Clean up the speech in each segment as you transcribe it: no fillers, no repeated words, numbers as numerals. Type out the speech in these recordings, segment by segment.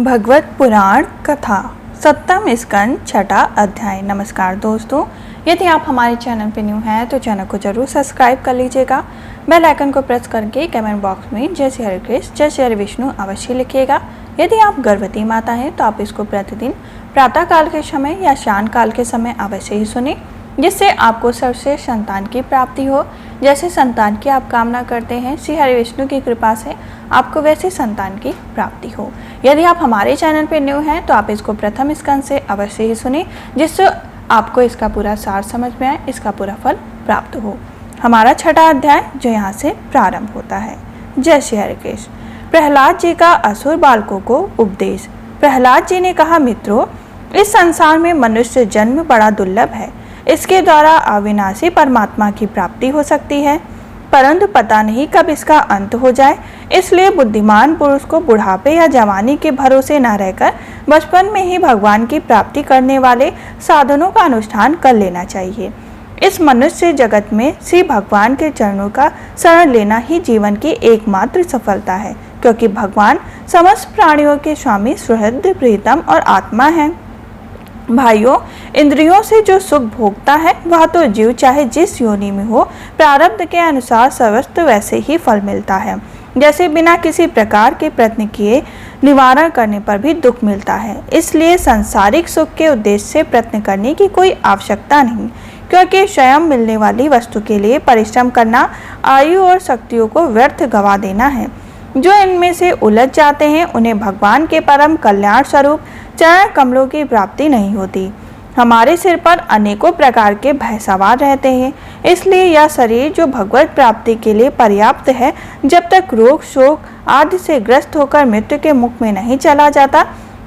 भगवत पुराण कथा सप्तम स्कंद छठा अध्याय। नमस्कार दोस्तों, यदि आप हमारे चैनल पर न्यू हैं तो चैनल को जरूर सब्सक्राइब कर लीजिएगा। बेल आइकन को प्रेस करके कमेंट बॉक्स में जय श्री हरि कृष्ण जय श्री हरि विष्णु अवश्य लिखिएगा। यदि आप गर्भवती माता हैं तो आप इसको प्रतिदिन प्रातः काल के समय या शाम काल के समय अवश्य ही सुने, जिससे आपको सर्वश्रेष्ठ संतान की प्राप्ति हो। जैसे संतान की आप कामना करते हैं, श्री हरि विष्णु की कृपा से आपको वैसे संतान की प्राप्ति हो। यदि आप हमारे चैनल पर न्यू हैं तो आप इसको प्रथम स्कंद से अवश्य ही सुने, जिससे आपको इसका पूरा सार समझ में आए, इसका पूरा फल प्राप्त हो। हमारा छठा अध्याय जो यहाँ से प्रारंभ होता है। जय श्री हरि कृष्ण। प्रहलाद जी का असुर बालकों को उपदेश। प्रहलाद जी ने कहा, मित्रों, इस संसार में मनुष्य जन्म बड़ा दुर्लभ है। इसके द्वारा अविनाशी परमात्मा की प्राप्ति हो सकती है, परंतु पता नहीं कब इसका अंत हो जाए। इसलिए बुद्धिमान पुरुष को बुढ़ापे या जवानी के भरोसे न रहकर बचपन में ही भगवान की प्राप्ति करने वाले साधनों का अनुष्ठान कर लेना चाहिए। इस मनुष्य जगत में श्री भगवान के चरणों का शरण लेना ही जीवन की एकमात्र सफलता है, क्योंकि भगवान समस्त प्राणियों के स्वामी, सुहृद, प्रीतम और आत्मा हैं। भाइयों, इंद्रियों से जो सुख भोगता है वह तो जीव चाहे जिस योनि में हो, प्रारब्ध के अनुसार सर्वस्व वैसे ही फल मिलता है। जैसे बिना किसी प्रकार के प्रयत्न किए निवारण करने पर भी दुख मिलता है। इसलिए सांसारिक सुख के उद्देश्य से प्रयत्न करने की कोई आवश्यकता नहीं, क्योंकि स्वयं मिलने वाली वस्तु के लिए परिश्रम करना आयु और शक्तियों को व्यर्थ गवा देना है। जो इनमें से उलझ जाते हैं उन्हें भगवान के परम कल्याण स्वरूप चरण कमलों की प्राप्ति नहीं होती। हमारे सिर पर अनेकों प्रकार के भय सवार रहते हैं, इसलिए यह शरीर जो भगवत प्राप्ति के लिए पर्याप्त है, जब तक रोग शोक आदि से ग्रस्त होकर मृत्यु के मुख में नहीं चला जाता,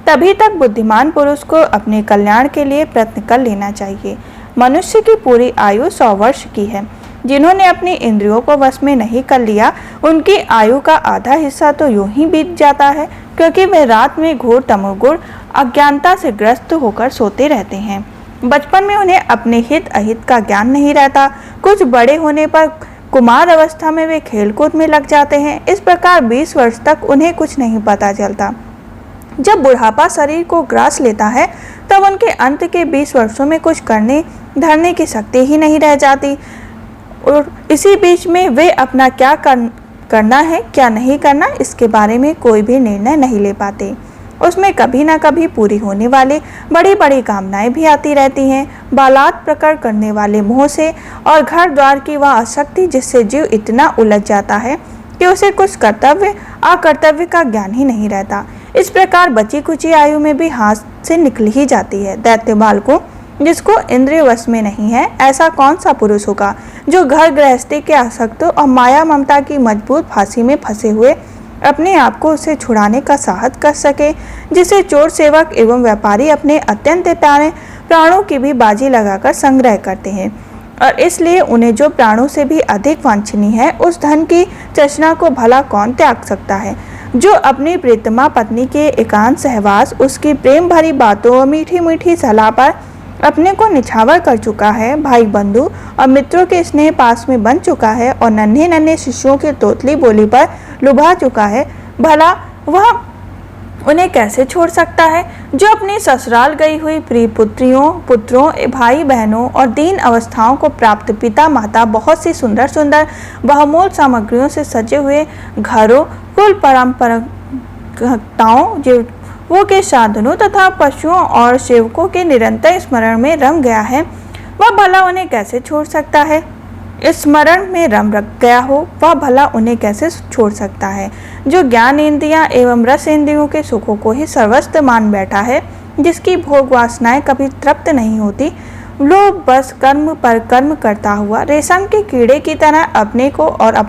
तभी तक बुद्धिमान पुरुष को अपने कल्याण के लिए प्रयत्न कर लेना चाहिए। मनुष्य की पूरी आयु 100 वर्ष की है। जिन्होंने अपनी इंद्रियों को वश में नहीं कर लिया, उनकी आयु का आधा हिस्सा तो यूं ही बीत जाता है, क्योंकि वे रात में घोर तमोगुण अज्ञानता से ग्रस्त होकर सोते रहते हैं। बचपन में उन्हें अपने हित अहित का ज्ञान नहीं रहता। कुछ बड़े होने पर कुमार अवस्था में वे खेलकूद में लग जाते हैं। इस प्रकार 20 वर्ष तक उन्हें कुछ नहीं पता चलता। जब बुढ़ापा शरीर को ग्रास लेता है, तब उनके अंत के 20 वर्षों में कुछ करने धरने की शक्ति ही नहीं रह जाती, और इसी बीच में वे अपना क्या करना है क्या नहीं करना, इसके बारे में कोई भी निर्णय नहीं ले पाते। उसमें कभी ना कभी पूरी होने वाली बड़ी बड़ी कामनाएं भी आती रहती हैं। बालात प्रकट करने वाले मोह से और घर द्वार की वह आसक्ति, जिससे जीव इतना उलझ जाता है कि उसे कुछ कर्तव्य अकर्तव्य का ज्ञान ही नहीं रहता। इस प्रकार बची कुची आयु में भी हाथ से निकल ही जाती है। दैत्य बालकों, जिसको इंद्रिय वश में नहीं है, ऐसा कौन सा पुरुष होगा जो घर गृहस्थी के आसक्त और माया ममता की मजबूत फांसी में फंसे हुए अपने आप को उसे छुड़ाने का साहस कर सके, जिसे चोर सेवक एवं व्यापारी अपने अत्यंत प्यारे प्राणों की भी बाजी लगाकर संग्रह करते हैं, और इसलिए उन्हें जो प्राणों से भी अधिक वांछनीय है, उस धन की तृष्णा को भला कौन त्याग सकता है। जो अपनी प्रीतमा पत्नी के एकांत सहवास, उसकी प्रेम भरी बातों और मीठी मीठी सलाह पर अपने को निछावर कर चुका है, भाई बंधु और मित्रों के स्नेह पास में बन चुका है, और नन्हे नन्हे शिष्यों की तोतली बोली पर लुभा चुका है, भला वह उन्हें कैसे छोड़ सकता है। जो अपनी ससुराल गई हुई प्रिय पुत्रों, भाई बहनों और दीन अवस्थाओं को प्राप्त पिता माता, बहुत सी सुंदर सुंदर बहुमूल्य सामग्रियों से सजे हुए घरों, कुल परंपराओं, जीवों के साधनों तथा पशुओं और सेवकों के निरंतर स्मरण में रम गया है, वह भला उन्हें कैसे छोड़ सकता है। स्मरण में रम रख गया हो, वह भला उन्हें कैसे छोड़ सकता है। जो ज्ञान इंद्रियां एवं रस इंद्रियों के सुखों को ही सर्वस्व मान बैठा है, जिसकी भोग वासनाएं कभी तृप्त नहीं होती, लोग बस कर्म पर कर्म करता हुआ रेशम के कीड़े की तरह अपने को और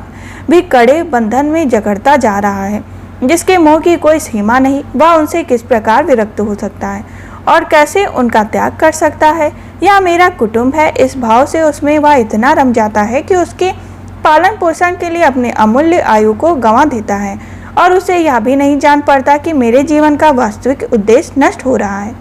भी कड़े बंधन में जकड़ता जा रहा है। जिसके मोह की कोई सीमा नहीं, वह उनसे किस प्रकार विरक्त हो सकता है और कैसे उनका त्याग कर सकता है। यह मेरा कुटुंब है, इस भाव से उसमें वह इतना रम जाता है कि उसके पालन पोषण के लिए अपने अमूल्य आयु को गंवा देता है, और उसे यह भी नहीं जान पड़ता कि मेरे जीवन का वास्तविक उद्देश्य नष्ट हो रहा है।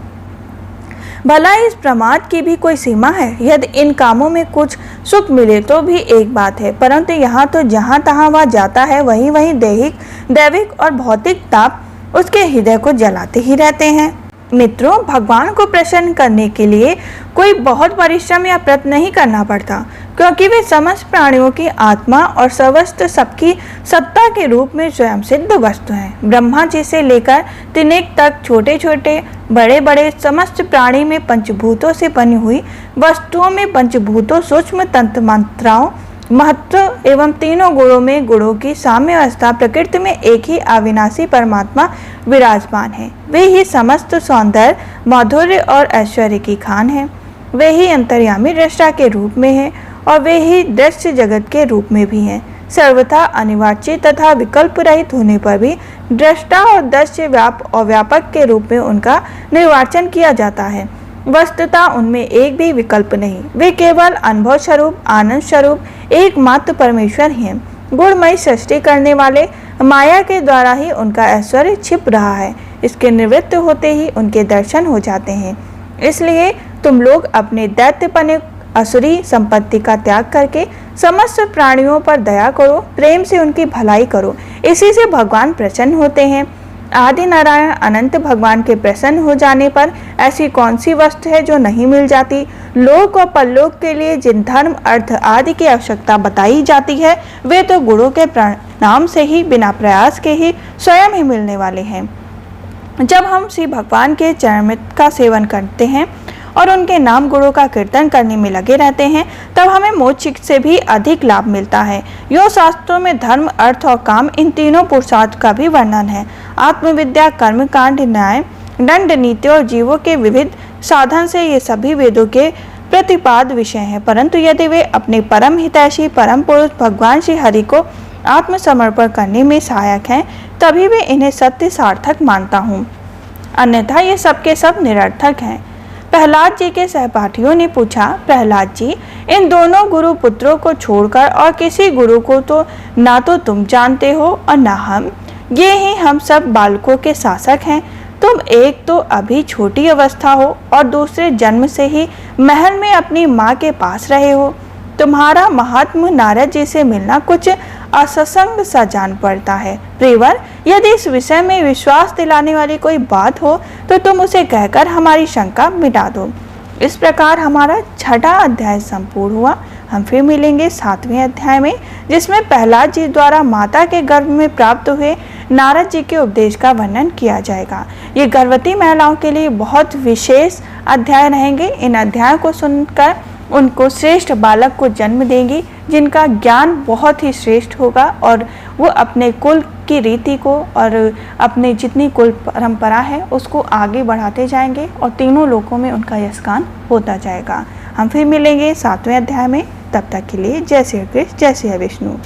भला इस प्रमाद की भी कोई सीमा है। यदि इन कामों में कुछ सुख मिले तो भी एक बात है, परंतु यहाँ तो जहाँ तहाँ वह जाता है वहीं दैहिक दैविक और भौतिक ताप उसके हृदय को जलाते ही रहते हैं। मित्रों, भगवान को प्रसन्न करने के लिए कोई बहुत परिश्रम या प्रयत्न नहीं करना पड़ता, क्योंकि वे समस्त प्राणियों की आत्मा और समस्त सबकी सत्ता के रूप में स्वयं सिद्ध वस्तु हैं। ब्रह्मा जी से लेकर तिनक तक छोटे छोटे बड़े बड़े समस्त प्राणी में पंचभूतों से बनी हुई वस्तुओं में पंचभूतों सूक्ष्म तंत्र मात्राओं महत्व एवं तीनों गुणों में गुणों की साम्य अवस्था प्रकृति में एक ही अविनाशी परमात्मा विराजमान है। वे ही समस्त सौंदर्य माधुर्य और ऐश्वर्य की खान है। वे ही अंतर्यामी दृष्टा के रूप में है और वे ही दृश्य जगत के रूप में भी हैं। सर्वथा अनिवार्य तथा विकल्प रहित होने पर भी दृष्टा और दृश्य व्यापक के रूप में उनका निर्वाचन किया जाता है। वस्तुतः उनमें एक भी विकल्प नहीं, वे केवल अनुभव स्वरूप आनंद स्वरूप एकमात्र परमेश्वर ही हैं। गुणमयी सृष्टि करने वाले माया के द्वारा ही उनका ऐश्वर्य छिप रहा है। इसके निवृत्त होते ही उनके दर्शन हो जाते हैं। इसलिए तुम लोग अपने दैत्यपने असुरी संपत्ति का त्याग करके समस्त प्राणियों पर दया करो, प्रेम से उनकी भलाई करो। इसी से भगवान प्रसन्न होते हैं। आदि नारायण अनंत भगवान के प्रसन्न हो जाने पर ऐसी कौन सी वस्तु है जो नहीं मिल जाती। लोक और परलोक के लिए जिन धर्म अर्थ आदि की आवश्यकता बताई जाती है, वे तो गुणों के प्रणाम से ही बिना प्रयास के ही स्वयं ही मिलने वाले हैं। जब हम श्री भगवान के चरणामृत का सेवन करते हैं और उनके नाम गुणों का कीर्तन करने में लगे रहते हैं, तब हमें मोक्ष से भी अधिक लाभ मिलता है। योग शास्त्रों में धर्म अर्थ और काम इन तीनों पुरुषार्थ का भी वर्णन है। आत्मविद्या कर्मकांड न्याय दंड नीति और जीवों के विविध साधन से ये सभी वेदों के प्रतिपाद विषय हैं। परंतु यदि वे अपने परम हितैषी परम पुरुष भगवान श्री हरि को आत्मसमर्पण करने में सहायक हैं, तभी वे इन्हें सत्य सार्थक मानता हूँ, अन्यथा ये सबके सब निरर्थक हैं। प्रहलाद जी के सहपाठियों ने पूछा, प्रहलाद जी, इन दोनों गुरु पुत्रों को छोड़कर और किसी गुरु को तो ना तो तुम जानते हो और ना हम, ये ही हम सब बालकों के शासक हैं। तुम एक तो अभी छोटी अवस्था हो और दूसरे जन्म से ही महल में अपनी माँ के पास रहे हो। तुम्हारा महात्मा नारद जी से मिलना कुछ असंग सा जान पड़ता है। प्रियवर, यदि इस विषय में विश्वास दिलाने वाली कोई बात हो तो तुम उसे कहकर हमारी शंका मिटा दो। इस प्रकार हमारा 6वां अध्याय संपूर्ण हुआ। हम फिर मिलेंगे 7वें अध्याय में, जिसमें प्रहलाद जी द्वारा माता के गर्भ में प्राप्त हुए नारद जी के उपदेश का वर्णन किया जाएगा। ये गर्भवती महिलाओं के लिए बहुत विशेष अध्याय रहेंगे। इन अध्यायों को सुनकर उनको श्रेष्ठ बालक को जन्म देंगी, जिनका ज्ञान बहुत ही श्रेष्ठ होगा और वो अपने कुल की रीति को और अपने जितनी कुल परंपरा है उसको आगे बढ़ाते जाएंगे और तीनों लोकों में उनका यशगान होता जाएगा। हम फिर मिलेंगे 7वें अध्याय में। तब तक के लिए जय श्री कृष्ण, जय श्री विष्णु।